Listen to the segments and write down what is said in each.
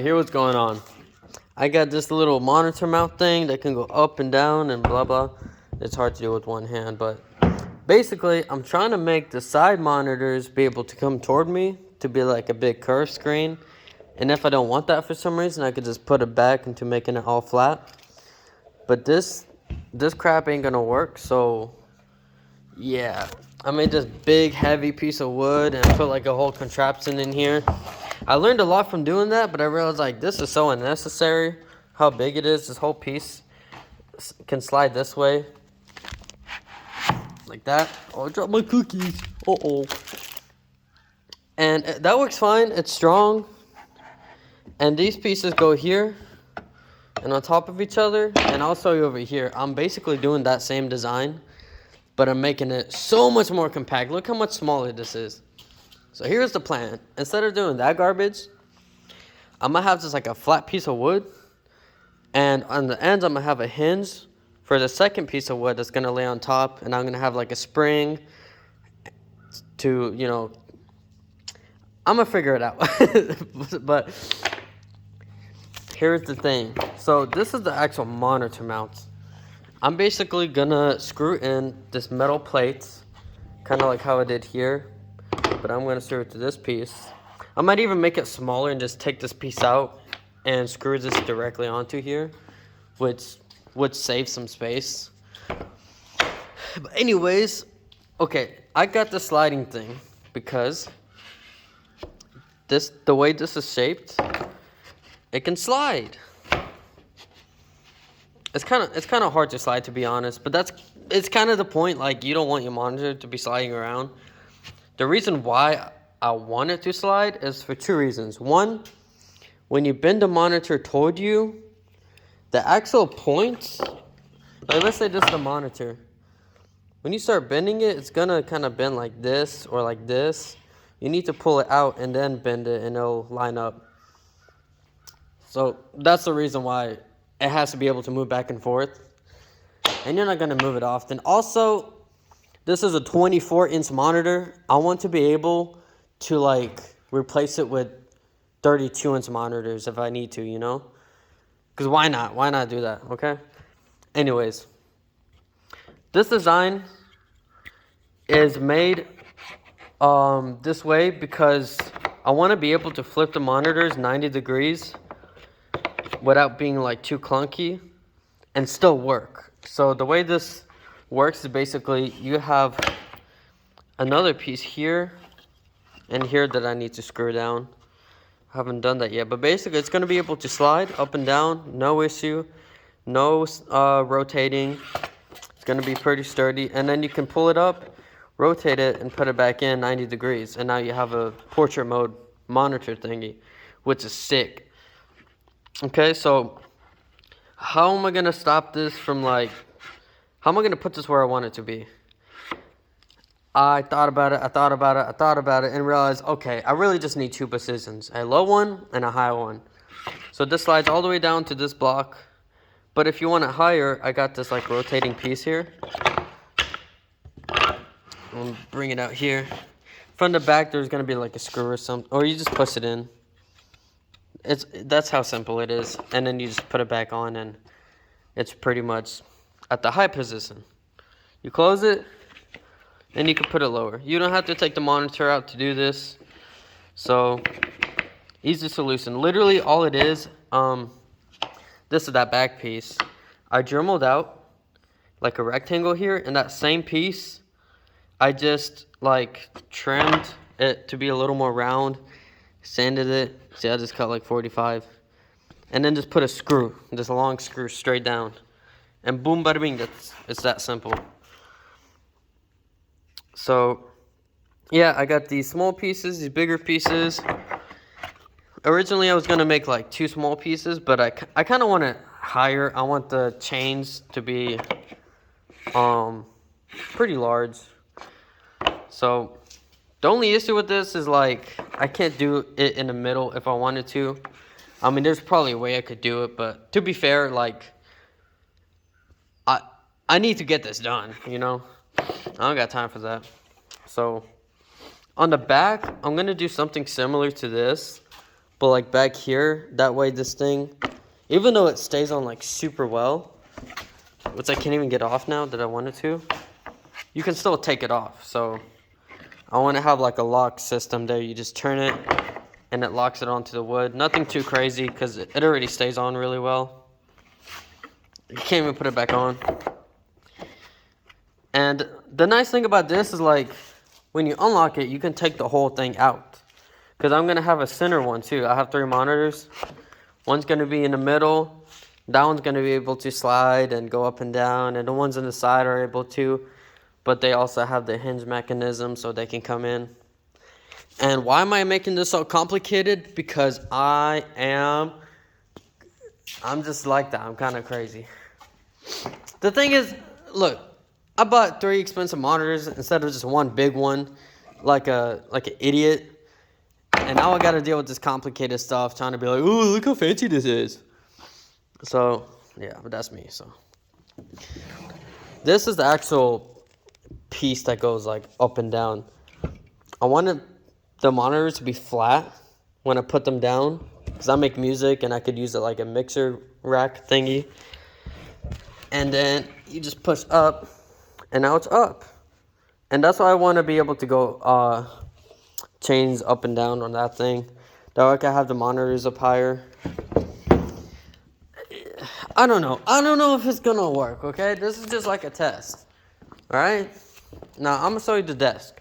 Here what's going on. I got this little monitor mount thing that can go up and down and blah blah. It's hard to do with one hand, but basically I'm trying to make the side monitors be able to come toward me to be like a big curved screen. And if I don't want that for some reason, I could just put it back into making it all flat. But this crap ain't gonna work, so yeah. I made this big heavy piece of wood and put like a whole contraption in here. I learned a lot from doing that, but I realized like this is so unnecessary. How big it is. This whole piece can slide this way. Like that. Oh, I dropped my cookies. Uh-oh. And that works fine. It's strong. And these pieces go here and on top of each other. And I'll show you over here. I'm basically doing that same design, but I'm making it so much more compact. Look how much smaller this is. So here's the plan. Instead of doing that garbage, I'm going to have just like a flat piece of wood. And on the ends, I'm going to have a hinge for the second piece of wood that's going to lay on top. And I'm going to have like a spring to, you know, I'm going to figure it out. But here's the thing. So this is the actual monitor mount. I'm basically going to screw in this metal plate, kind of like how I did here. But I'm going to screw it to this piece. I might even make it smaller and just take this piece out and screw this directly onto here, which would save some space. But anyways, okay, I got the sliding thing because the way this is shaped, it can slide. It's kind of hard to slide, to be honest, but it's kind of the point. Like, you don't want your monitor to be sliding around. The reason why I want it to slide is for two reasons. One, when you bend the monitor toward you, the actual point, like let's say this is the monitor. When you start bending it, it's going to kind of bend like this or like this. You need to pull it out and then bend it and it'll line up. So that's the reason why it has to be able to move back and forth. And you're not going to move it often. Also, this is a 24-inch monitor. I want to be able to like replace it with 32-inch monitors if I need to, you know? Because why not? Why not do that, okay? Anyways, this design is made this way because I want to be able to flip the monitors 90 degrees without being like too clunky and still work. So the way this works is basically you have another piece here and here that I need to screw down. I haven't done that yet, but basically it's going to be able to slide up and down, no issue, no rotating. It's going to be pretty sturdy, and then you can pull it up, rotate it, and put it back in 90 degrees, and now you have a portrait mode monitor thingy, which is sick. Okay, so how am I going to stop this from like, how am I going to put this where I want it to be? I thought about it, and realized, okay, I really just need two positions, a low one and a high one. So this slides all the way down to this block. But if you want it higher, I got this like rotating piece here. I'll bring it out here. From the back, there's going to be like a screw or something, or you just push it in. That's how simple it is. And then you just put it back on, and it's pretty much at the high position. You close it, and you can put it lower. You don't have to take the monitor out to do this. So, easy solution. Literally all it is, this is that back piece. I dremeled out like a rectangle here, and that same piece, I just like trimmed it to be a little more round, sanded it. See, I just cut like 45. And then just put a screw, this long screw straight down. And boom, bada bing, it's that simple. So, yeah, I got these small pieces, these bigger pieces. Originally, I was going to make like two small pieces, but I kind of want it higher. I want the chains to be pretty large. So, the only issue with this is like, I can't do it in the middle if I wanted to. I mean, there's probably a way I could do it, but to be fair, like, I need to get this done, you know? I don't got time for that. So, on the back, I'm going to do something similar to this, But like back here, that way this thing, even though it stays on like super well, which I can't even get off now that I wanted to, you can still take it off. So I want to have like a lock system there. You just turn it and it locks it onto the wood. Nothing too crazy because it already stays on really well. You can't even put it back on. And the nice thing about this is like when you unlock it, you can take the whole thing out. Because I'm going to have a center one too. I have 3 monitors. One's going to be in the middle. That one's going to be able to slide and go up and down. And the ones on the side are able to. But they also have the hinge mechanism so they can come in. And why am I making this so complicated? Because I'm just like that. I'm kind of crazy. The thing is, look, I bought 3 expensive monitors instead of just one big one, like an idiot. And now I got to deal with this complicated stuff, trying to be like, oh, look how fancy this is. So, yeah, but that's me. So, this is the actual piece that goes like up and down. I wanted the monitors to be flat when I put them down because I make music and I could use it like a mixer rack thingy. And then you just push up and now it's up. And that's why I want to be able to go chains up and down on that thing. That way I can have the monitors up higher. I don't know if it's gonna work, okay? This is just like a test. Alright? Now I'm gonna show you the desk.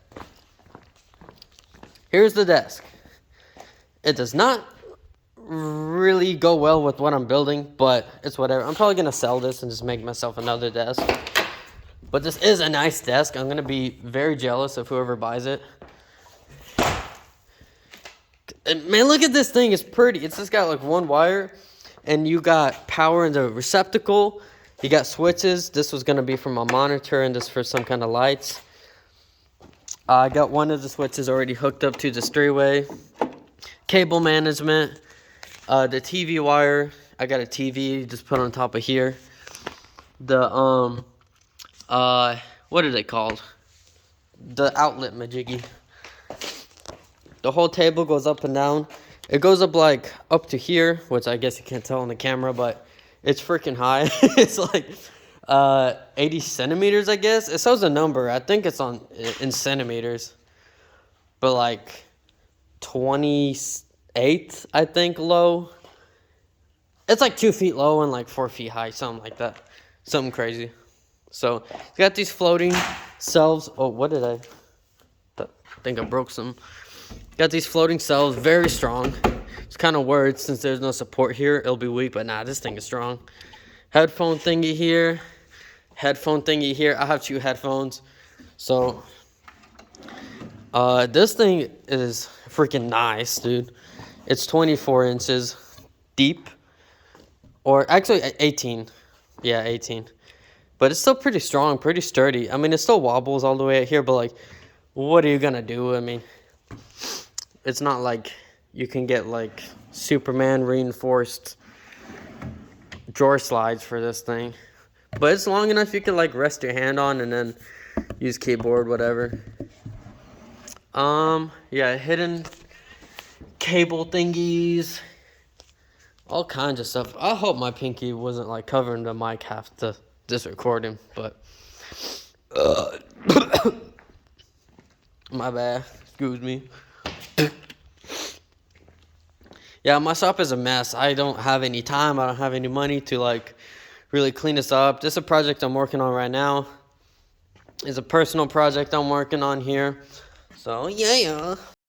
Here's the desk. It does not really go well with what I'm building, but it's whatever. I'm probably gonna sell this and just make myself another desk. But this is a nice desk. I'm gonna be very jealous of whoever buys it. And man, look at this thing. It's pretty. It's just got like one wire, and you got power in the receptacle. You got switches. This was gonna be for my monitor, and this for some kind of lights. I got one of the switches already hooked up to this 3-way. Cable management. The TV wire. I got a TV just put on top of here. The what are they called? The outlet majiggy. The whole table goes up and down. It goes up like up to here, which I guess you can't tell on the camera, but it's freaking high. It's like 80 centimeters, I guess. It shows a number. I think it's in centimeters. But like 28, I think, low. It's like 2 feet low and like 4 feet high, something like that. Something crazy. So, you got these floating shelves. Oh, what did I think I broke some. Got these floating cells, very strong. It's kind of weird since there's no support here. It'll be weak, but nah, this thing is strong. Headphone thingy here. Headphone thingy here. I have 2 headphones. So, this thing is freaking nice, dude. It's 24 inches deep. Or actually 18. Yeah, 18. But it's still pretty strong, pretty sturdy. I mean, it still wobbles all the way out here, but like, what are you gonna do? I mean, it's not like you can get like Superman reinforced drawer slides for this thing. But it's long enough you can like rest your hand on and then use keyboard, whatever. Yeah, hidden cable thingies. All kinds of stuff. I hope my pinky wasn't like covering the mic half to this recording, but my bad. Excuse me. Yeah, my shop is a mess. I don't have any time. I don't have any money to like really clean this up. This is a project I'm working on right now. It's a personal project I'm working on here. So yeah.